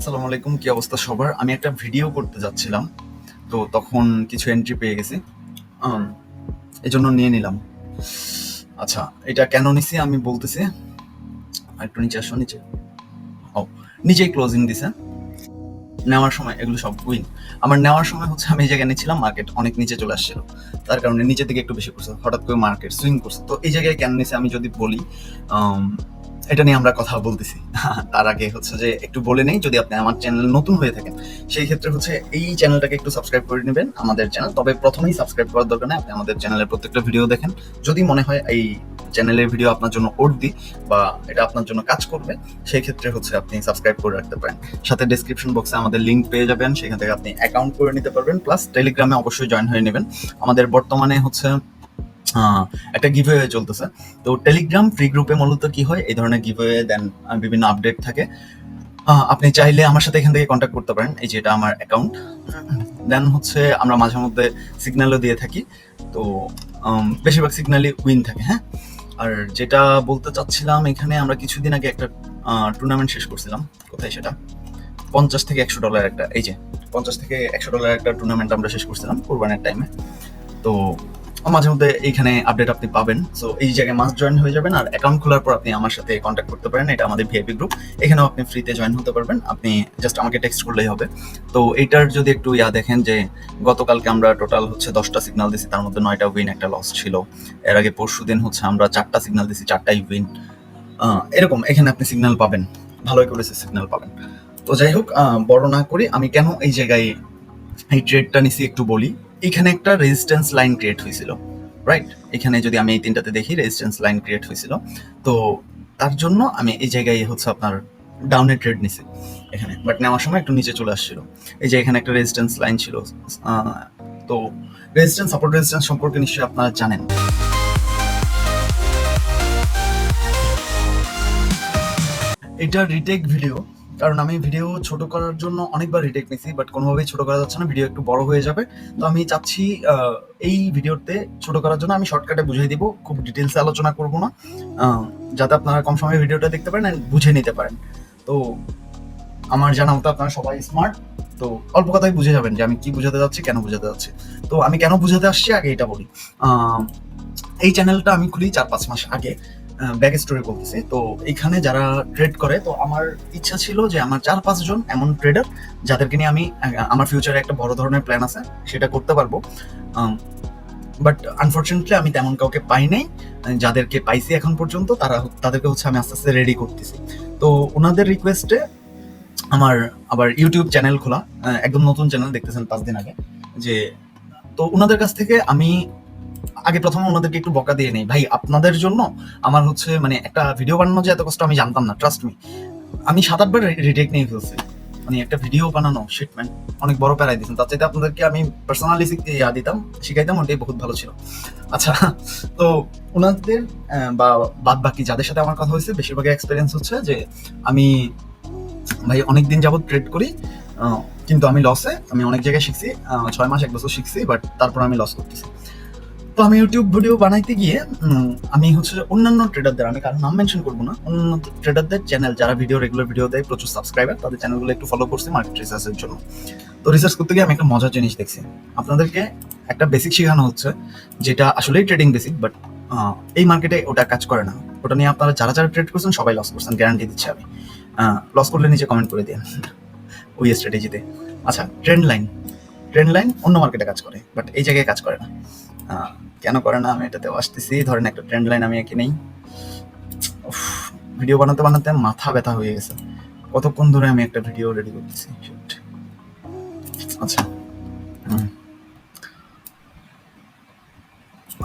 আসসালামু আলাইকুম, কি অবস্থা সবার? আমি একটা ভিডিও করতে যাচ্ছিলাম, তো তখন কিছু এন্ট্রি পেয়ে গেছি, এই জন্য নিয়ে নিলাম। আচ্ছা, এটা কেন নিছি আমি বলতেছি। একটু নিচে আসো, নিচে। ও, নিচেই ক্লোজিং দিছে। নেওয়ার সময় এগুলো সব উইন। আমার নেওয়ার সময় হচ্ছে আমি এই জায়গায় নিয়েছিলাম, মার্কেট অনেক নিচে চলে আসছিল, তার কারণে নিচের দিকে একটু বেশি করছে, হঠাৎ করে মার্কেট সুইং করছে। তো এই জায়গায় কেন নিছে আমি যদি বলি, এটা নিয়ে আমরা কথা বলতেছি। তার আগে হচ্ছে যে একটু বলে নেই, যদি আপনি আমার চ্যানেল নতুন হয়ে থাকেন সেই ক্ষেত্রে হচ্ছে এই চ্যানেলটাকে একটু সাবস্ক্রাইব করে নেবেন, আমাদের চ্যানেল। তবে প্রথমেই সাবস্ক্রাইব করার দরকার নেই, আপনি আমাদের চ্যানেলের প্রত্যেকটা ভিডিও দেখেন। যদি মনে হয় এই চ্যানেলের ভিডিও আপনার জন্য অর্থি বা এটা আপনার জন্য কাজ করবে, সেই ক্ষেত্রে হচ্ছে আপনি সাবস্ক্রাইব করে রাখতে পারেন। সাথে ডেসক্রিপশন বক্সে আমাদের লিঙ্ক পেয়ে যাবেন, সেখান থেকে আপনি অ্যাকাউন্ট করে নিতে পারবেন, প্লাস টেলিগ্রামে অবশ্যই জয়েন হয়ে নেবেন। আমাদের বর্তমানে হচ্ছে একটা গিভওয়ে চলতেছে। তো টেলিগ্রাম ফ্রি গ্রুপে মূলত কি হয়, এই ধরনের গিভওয়ে দেন, বিভিন্ন আপডেট থাকে। আপনি চাইলে আমার সাথে এখান থেকে কন্ট্যাক্ট করতে পারেন, এই যে এটা আমার অ্যাকাউন্ট। দেন হচ্ছে আমরা মাঝে মধ্যে সিগন্যালও দিয়ে থাকি, তো বেশিরভাগ সিগন্যালই উইন থাকে। হ্যাঁ, আর যেটা বলতে চাচ্ছিলাম, এখানে আমরা কিছুদিন আগে একটা টুর্নামেন্ট শেষ করছিলাম। কোথায় সেটা? $50 থেকে $100 একটা, এই যে $50 থেকে $100 একটা টুর্নামেন্ট আমরা শেষ করছিলাম কোরবানের টাইমে। তো মাঝে মধ্যে এইখানে আপডেট আপনি পাবেন। সো এই জায়গায় মাস্ট জয়েন হয়ে যাবেন, আর অ্যাকাউন্ট খোলার পর আপনি আমার সাথে কন্ট্যাক্ট করতে পারেন। এটা আমাদের ভিআইপি গ্রুপ, এখানেও আপনি ফ্রিতে জয়েন হতে পারবেন। আপনি জাস্ট আমাকে টেক্সট করলেই হবে। তো এইটার যদি একটু দেখেন যে গতকালকে আমরা টোটাল হচ্ছে 10টা সিগন্যাল দিছি, তার মধ্যে 9টা উইন, একটা লস ছিল। এর আগে পরশুদিন হচ্ছে আমরা 4টা সিগন্যাল দিছি, 4টাই উইন। এরকম এখানে আপনি সিগন্যাল পাবেন, ভালোই করেছে সিগন্যাল পাবেন। তো যাই হোক, বড় না করি, আমি কেন এই জায়গায় এই ট্রেডটা নিছি একটু বলি। এখানে একটা রেজিস্ট্যান্স লাইন ক্রিয়েট হয়েছিল, রাইট? এখানে যদি আমি এই তিনটাতে দেখি, রেজিস্ট্যান্স লাইন ক্রিয়েট হয়েছিল। তো তার জন্য আমি এই জায়গায় হচ্ছে আপনার ডাউনে ট্রেড নিছি এখানে, বাট নেওয়ার সময় একটু নিচে চলে আসছিল। এই যে এখানে একটা রেজিস্ট্যান্স লাইন ছিল। তো রেজিস্ট্যান্স সাপোর্ট রেজিস্ট্যান্স সম্পর্কে নিশ্চয়ই আপনারা জানেন। এটা রিটেক ভিডিও, কারণ আমি ভিডিও ছোট করার জন্য অনেকবার রিটেক নিছি, বাট কোনোভাবেই ছোট করা যাচ্ছে না, ভিডিও একটু বড় হয়ে যাবে। তো আমি চাচ্ছি এই ভিডিওতে ছোট করার জন্য আমি শর্টকাটে বুঝিয়ে দিব, খুব ডিটেলসে আলোচনা করব না, যাতে আপনারা কম সময়ে ভিডিওটা দেখতে পারেন আর বুঝে নিতে পারেন। তো আমার জানা মতো আপনারা সবাই স্মার্ট, তো অল্প কথায় বুঝে যাবেন যে আমি কি বুঝাতে যাচ্ছি, কেন বুঝাতে যাচ্ছি। তো আমি কেন বুঝাতে আসছি আগে এটা বলি। এই চ্যানেলটা আমি খুলি 4-5 মাস আগে, ব্যাক স্টোরি বলতেছি। তো এখানে যারা ট্রেড করে, তো আমার ইচ্ছা ছিল যে আমার 4-5 জন এমন ট্রেডার যাদেরকে নিয়ে আমি আমার ফিউচারে একটা বড় ধরনের প্ল্যান আছে, সেটা করতে পারবো। বাট আনফর্চুনেটলি আমি তেমন কাউকে পাই নাই। যাদেরকে পাইছি এখন পর্যন্ত তাদেরকে হচ্ছে আমি আস্তে আস্তে রেডি করতেছি। তো ওনাদের রিকোয়েস্টে আমার আবার ইউটিউব চ্যানেল খোলা, একদম নতুন চ্যানেল, দেখতেছেন 5 দিন আগে। যে তো ওনাদের কাছ থেকে আমি আগে প্রথমে ওনাদেরকে একটু বকা দিয়ে নেই, ভাই আপনাদের জন্য আমার হচ্ছে মানে একটা ভিডিও বানানো যে এত কষ্ট আমি জানতাম না, ট্রাস্ট মি। আমি 7-8 বার রিটেক নিয়ে ফেলছি, মানে একটা ভিডিও বানানো শিট ম্যান, অনেক বড় প্যারাই দিতাম। তার চাইতে আপনাদেরকে আমি পার্সোনালি শিখাইতাম, ওটাই বহুত ভালো ছিল। আচ্ছা, তো ওনাদের বা বাদ বাকি যাদের সাথে আমার কথা হয়েছে, বেশিরভাগই এক্সপিরিয়েন্স হচ্ছে যে আমি ভাই অনেকদিন যাবত ট্রেড করি, কিন্তু আমি লসে, আমি অনেক জায়গায় শিখছি, 6 মাস 1 বছর শিখছি, বাট তারপর আমি লস করতেছি। তো আমি ইউটিউব ভিডিও বানাইতে গিয়ে আমি হচ্ছে অন্যান্য ট্রেডারদের, আমি কারো নাম মেনশন করবো না, অন্যান্য ট্রেডারদের চ্যানেল যারা রেগুলার ভিডিও দেয়, প্রচুর সাবস্ক্রাইবার, তাদের চ্যানেলগুলো একটু ফলো করছি মার্কেট রিসার্চের জন্য। তো রিসার্চ করতে গিয়ে আমি একটা মজার জিনিস দেখছি। আপনাদেরকে একটা বেসিক শেখানো হচ্ছে, যেটা আসলেই ট্রেডিং বেসিক, বাট এই মার্কেটে ওটা কাজ করে না। ওটা নিয়ে আপনারা যারা যারা ট্রেড করছেন সবাই লস করছেন, গ্যারান্টি দিচ্ছি আমি। লস করলে নিচে কমেন্ট করে দিন ওই স্ট্র্যাটেজিতে। আচ্ছা, ট্রেন্ড লাইন অন্য মার্কেটে কাজ করে, বাট এই জায়গায় কাজ করে না। কেন করে না আমি এটাতেও আসতেছি। ধরেন একটা ট্রেন্ড লাইন আমি এঁকে নেই, ভিডিও বানাতে বানাতে মাথা ব্যথা হয়ে গেছে, কতক্ষণ ধরে আমি একটা ভিডিও রেডি করতেছি। আচ্ছা,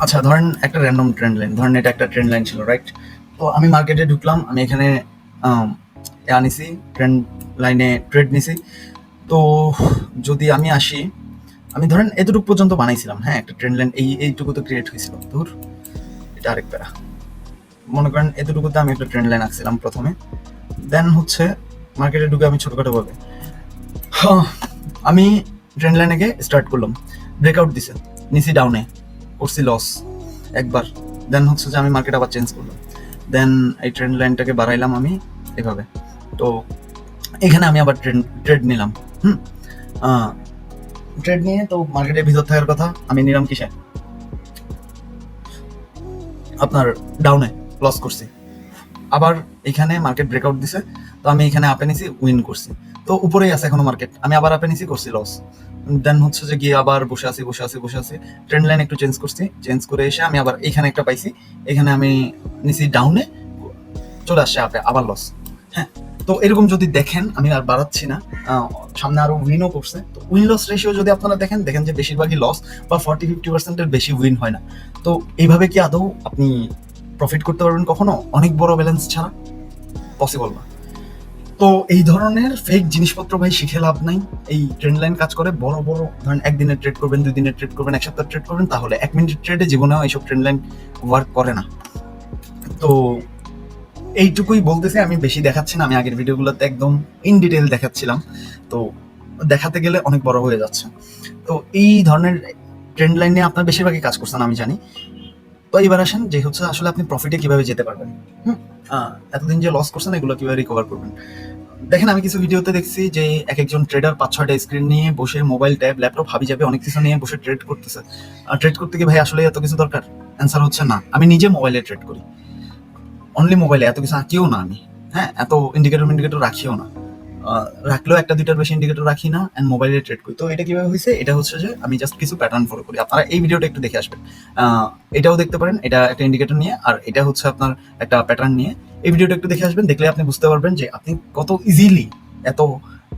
আচ্ছা ধরেন একটা র্যান্ডম ট্রেন্ড লাইন, ধরেন এটা একটা ট্রেন্ড লাইন ছিল, রাইট? তো আমি মার্কেটে ঢুকলাম, আমি এখানে আনিছি ট্রেন্ড লাইনে ট্রেড নিছি। তো যদি আমি আসি, আমি ধরেন এতটুকু পর্যন্ত বানাইছিলাম, হ্যাঁ, একটা ট্রেন্ড লাইন এইটুকু তো ক্রিয়েট হয়েছিল। ধর, এটা আরেক প্যারা। মনে করেন এতটুকুতে আমি একটা ট্রেন্ড লাইন আঁকছিলাম প্রথমে, দেন হচ্ছে মার্কেটে ঢুকে আমি ছোটখাটো ভাবে আমি ট্রেন্ড লাইনে গিয়ে স্টার্ট করলাম, ব্রেকআউট দিছে, নিচি ডাউনে করছি লস একবার। দেন হচ্ছে যে আমি মার্কেট আবার চেঞ্জ করলাম, দেন এই ট্রেন্ড লাইনটাকে বাড়াইলাম আমি এভাবে। তো এখানে আমি আবার ট্রেড নিলাম। ট্রেড নিয়ে তো মার্কেটের ভিতর থাকার কথা, আমি নিলাম কিসে, আপনার ডাউনে, লস করছি। আবার এখানে মার্কেট ব্রেকআউট দিছে, তো আমি এখানে আপে নিছি, উইন করছি। তো উপরেই আছে এখনো মার্কেট, আমি আবার আপে নিছি, করছি লস। দেন হচ্ছে যে গিয়ে আবার বসে আছি, ট্রেন্ড লাইন একটু চেঞ্জ করে এসে আমি আবার এখানে একটা পাইছি, এখানে আমি নিছি ডাউনে, চলে আসছে আপে, আবার লস। হ্যাঁ, তো এরকম যদি দেখেন, আমি আর বাড়াচ্ছি না, সামনে আরো উইনও করছে। তো উইন লস রেশিও যদি আপনারা দেখেন যে বেশিরভাগই লস বা 40-50% বেশি উইন হয় না। তো এইভাবে কি আদৌ আপনি প্রফিট করতে পারবেন কখনো অনেক বড় ব্যালেন্স ছাড়া? পসিবল না। তো এই ধরনের ফেক জিনিসপত্র ভাই শিখে লাভ নাই। এই ট্রেন্ড লাইন কাজ করে বড় বড়, ধরেন একদিনের ট্রেড করবেন, 2 দিনের ট্রেড করবেন, 1 সপ্তাহ ট্রেড করবেন, তাহলে 1 মিনিটের ট্রেডে জীবনেও এইসব ট্রেন্ড লাইন ওয়ার্ক করে না। তো এইটুকুই বলতেছি, আমি বেশি দেখাচ্ছি না, আমি আগের ভিডিওগুলোতে একদম ইন ডিটেইল দেখাচ্ছিলাম, তো দেখাতে গেলে অনেক বড় হয়ে যাচ্ছে। তো এই ধরনের ট্রেন্ড লাইন নিয়ে আপনার বেশিরভাগই কাজ করছেন আমি জানি। তো এবার আসেন যে হচ্ছে আসলে আপনি প্রফিটে কিভাবে যেতে পারবেন। এতদিন যে লস করছেন এগুলো কিভাবে রিকভার করবেন। দেখেন, আমি কিছু ভিডিওতে দেখছি যে একজন ট্রেডার 5-6টা স্ক্রিন নিয়ে বসে, মোবাইল, ট্যাব, ল্যাপটপ, হাবি যাবে অনেক কিছু নিয়ে বসে ট্রেড করতেছে। ট্রেড করতে গিয়ে ভাই আসলে এত কিছু দরকার? অ্যান্সার হচ্ছে না। আমি নিজে মোবাইলে ট্রেড করি, অনলি মোবাইলে, এত কিছু আঁকিও না আমি। হ্যাঁ, এত ইন্ডিকেটর রাখিও না, রাখলেও 1-2টার বেশি ইন্ডিকেটর রাখি না, এন্ড মোবাইলে ট্রেড করি। তো এটা কিভাবে হয়েছে? এটা হচ্ছে যে আমি জাস্ট কিছু প্যাটার্ন ফলো করি। আপনারা এই ভিডিওটা একটু দেখে আসবেন, এটাও দেখতে পারেন, এটা একটা ইন্ডিকেটর নিয়ে, আর এটা হচ্ছে আপনার একটা প্যাটার্ন নিয়ে। এই ভিডিওটা একটু দেখে আসবেন, দেখলে আপনি বুঝতে পারবেন যে আপনি কত ইজিলি, এত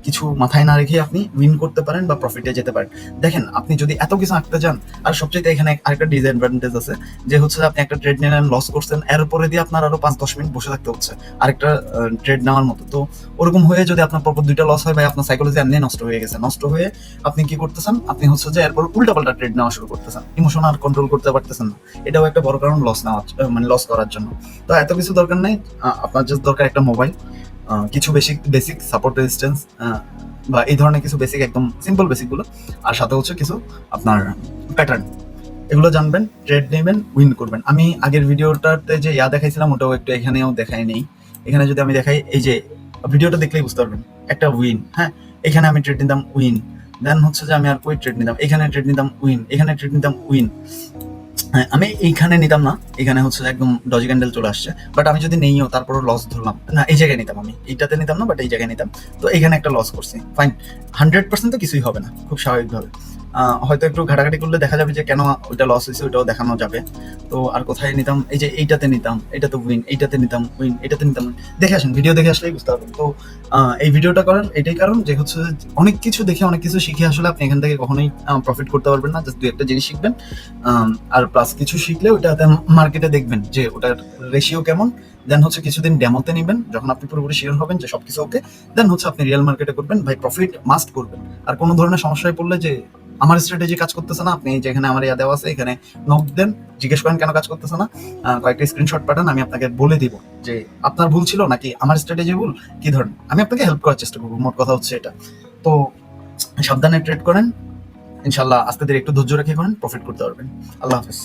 কিছু মাথায় না রেখে আপনি উইন করতে পারেন বা প্রফিটে যেতে পারেন। দেখেন, আপনি যদি এত কিছু আঁকতে যান, আর সবচেয়ে এখানে আরেকটা ডিসঅ্যাডভান্টেজ আছে, যে হচ্ছে আপনি একটা ট্রেড নিলেন, লস করছেন, এর পরে দিয়ে আপনার আরো 5-10 মিনিট বসে থাকতে হচ্ছে আরেকটা ট্রেড নেওয়ার মতো। তো ওরকম হয়ে যদি আপনার পরপর 2টা লস হয়, ভাই আপনার সাইকোলজি এমনি নষ্ট হয়ে গেছে। নষ্ট হয়ে আপনি কি করতেছেন? আপনি হচ্ছে যে এরপর উল্টাপাল্টা ট্রেড নেওয়া শুরু করতেছেন, ইমোশন আর কন্ট্রোল করতে পারতেছেন না। এটাও একটা বড় কারণ লস নেওয়ার, মানে লস করার জন্য। তো এত কিছু দরকার নেই, আপনার জাস্ট দরকার একটা মোবাইল, কিছু বেসিক সাপোর্ট রেজিস্ট্যান্স, বা এই ধরনের কিছু বেসিক, একদম সিম্পল বেসিকগুলো, আর সাথে হচ্ছে কিছু আপনার প্যাটার্ন, এগুলো জানবেন, ট্রেড নেবেন, উইন করবেন। আমি আগের ভিডিওটাতে যে দেখাইছিলাম, ওটাও একটু এখানেও দেখাই নেই। এখানে যদি আমি দেখাই, এই যে ভিডিওটা দেখলেই বুঝতে পারবেন, একটা উইন। হ্যাঁ, এখানে আমি ট্রেড নিতাম, উইন। দেন হচ্ছে যে আমি আর কই ট্রেড নিতাম, এখানে ট্রেড নিতাম, উইন, এখানে ট্রেড নিতাম, উইন। হ্যাঁ, আমি এইখানে নিতাম না, এখানে হচ্ছে একদম ডজি ক্যান্ডেল চলে আসছে, বাট আমি যদি নেইও তারপরও লস ধরলাম না, এই জায়গায় নিতাম, আমি এইটাতে নিতাম না, বাট এই জায়গায় নিতাম। তো এখানে একটা লস করছি, ফাইন। 100% তো কিছুই হবে না, খুব স্বাভাবিকভাবে। হয়তো একটু ঘাটাঘাটি করলে দেখা যাবে যে কেন ওইটা লস হয়েছে, ওইটাও দেখানো যাবে। তো আর কোথায় নিতাম, এই যে এইটাতে নিতাম, এটাতে উইন, এইটাতে নিতাম উইন, এটাতে নিতাম win। দেখে আসেন, ভিডিও দেখে আসলেই বুঝতে পারবেন। তো এই ভিডিওটা করার এটাই কারণ যে হচ্ছে অনেক কিছু দেখে, অনেক কিছু শিখে আসলে আপনি এখান থেকে কখনোই প্রফিট করতে পারবেন না। জাস্ট 2-1টা জিনিস শিখবেন, আর প্লাস কিছু শিখলে ওটাতে মার্কেটে দেখবেন যে ওটার রেশিও কেমন। দেন হচ্ছে কিছুদিন ডেমোতে নিবেন, যখন আপনি পুরোপুরি শিওর হবেন যে সবকিছু ওকে, দেন হচ্ছে আপনি রিয়েল মার্কেটে করবেন। ভাই প্রফিট মাস্ট করবেন। আর কোনো ধরনের সমস্যায় পড়লে, যে আমার স্ট্র্যাটেজি কাজ করতেছে না, আপনি যেখানে আমার দেওয়া আছে এখানে নক দেন, জিজ্ঞেস করেন কেন কাজ করতেছে না, কয়েকটা স্ক্রিনশট পাঠান, আমি আপনাকে বলে দিব যে আপনার ভুল ছিল নাকি আমার স্ট্র্যাটেজি ভুল, কি ধরনের, আমি আপনাকে হেল্প করার চেষ্টা করবো। মোট কথা হচ্ছে এটা। তো সাবধানে ট্রেড করেন, ইনশাল্লাহ আস্তে ধীরে একটু ধৈর্য রেখে করেন, প্রফিট করতে পারবেন। আল্লাহ হাফেজ।